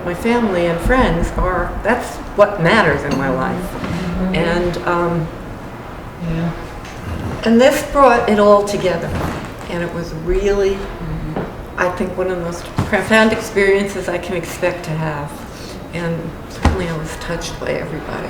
My family and friends that's what matters in my life. And and this brought it all together. And it was really, I think, one of the most profound experiences I can expect to have. And certainly I was touched by everybody.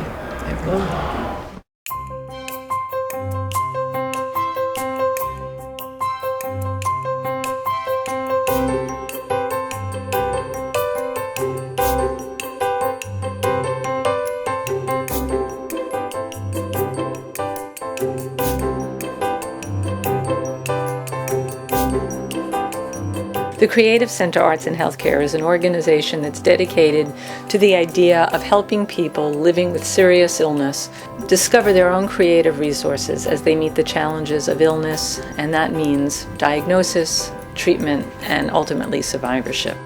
The Creative Center Arts in Healthcare is an organization that's dedicated to the idea of helping people living with serious illness discover their own creative resources as they meet the challenges of illness, and that means diagnosis, treatment, and ultimately survivorship.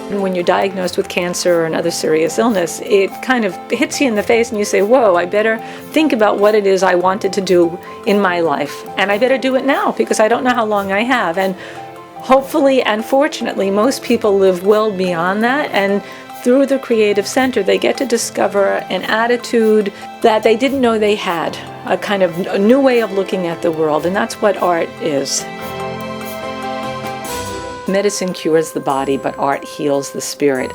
When you're diagnosed with cancer or another serious illness, it kind of hits you in the face and you say, whoa, I better think about what it is I wanted to do in my life. And I better do it now because I don't know how long I have. And hopefully and fortunately, most people live well beyond that. And through the Creative Center, they get to discover an attitude that they didn't know they had, a kind of a new way of looking at the world. And that's what art is. Medicine cures the body, but art heals the spirit.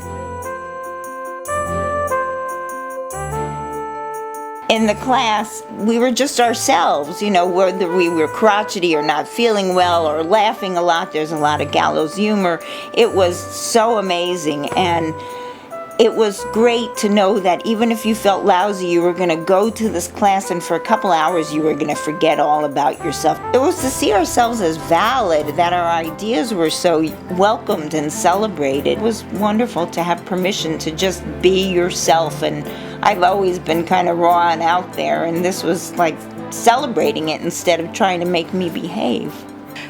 In the class, we were just ourselves, whether we were crotchety or not feeling well or laughing a lot. There's a lot of gallows humor. It was so amazing, and it was great to know that even if you felt lousy, you were going to go to this class and for a couple hours you were going to forget all about yourself. It was to see ourselves as valid, that our ideas were so welcomed and celebrated. It was wonderful to have permission to just be yourself, and I've always been kind of raw and out there, and this was like celebrating it instead of trying to make me behave.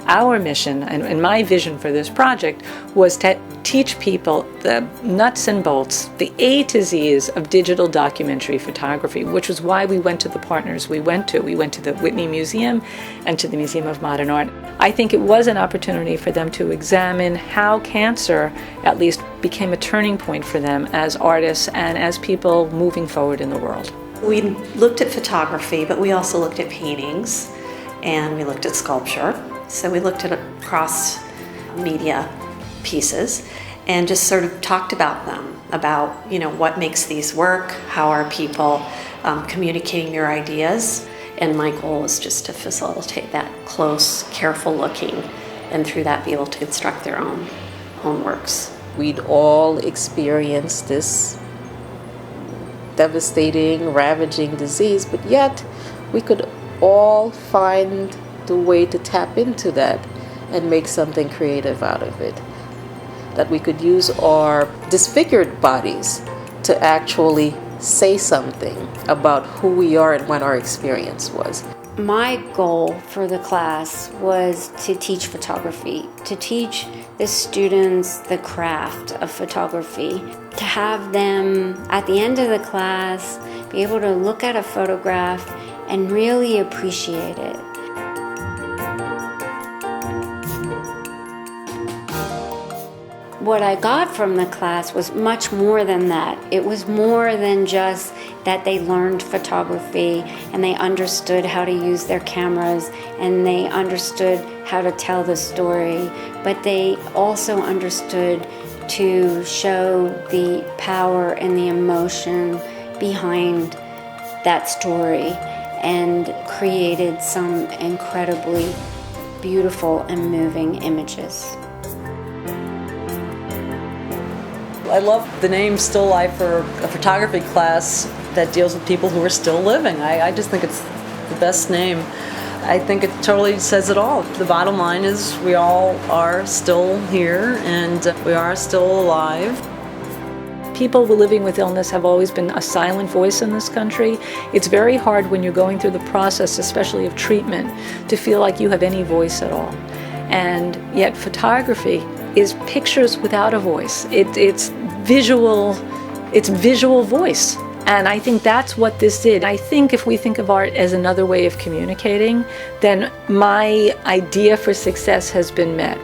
Our mission and my vision for this project was to teach people the nuts and bolts, the A to Z's of digital documentary photography, which was why we went to the partners we went to. We went to the Whitney Museum and to the Museum of Modern Art. I think it was an opportunity for them to examine how cancer at least became a turning point for them as artists and as people moving forward in the world. We looked at photography, but we also looked at paintings and we looked at sculpture. So we looked at cross-media pieces and just sort of talked about them, about what makes these work, how are people communicating their ideas. And my goal was just to facilitate that close, careful looking, and through that be able to construct their own works. We'd all experienced this devastating, ravaging disease, but yet we could all find the way to tap into that and make something creative out of it. That we could use our disfigured bodies to actually say something about who we are and what our experience was. My goal for the class was to teach photography, to teach the students the craft of photography, to have them at the end of the class be able to look at a photograph and really appreciate it. What I got from the class was much more than that. It was more than just that they learned photography and they understood how to use their cameras and they understood how to tell the story, but they also understood to show the power and the emotion behind that story and created some incredibly beautiful and moving images. I love the name Still Life for a photography class that deals with people who are still living. I just think it's the best name. I think it totally says it all. The bottom line is we all are still here and we are still alive. People living with illness have always been a silent voice in this country. It's very hard when you're going through the process, especially of treatment, to feel like you have any voice at all. And yet photography is pictures without a voice. It's visual voice. And I think that's what this did. I think if we think of art as another way of communicating, then my idea for success has been met.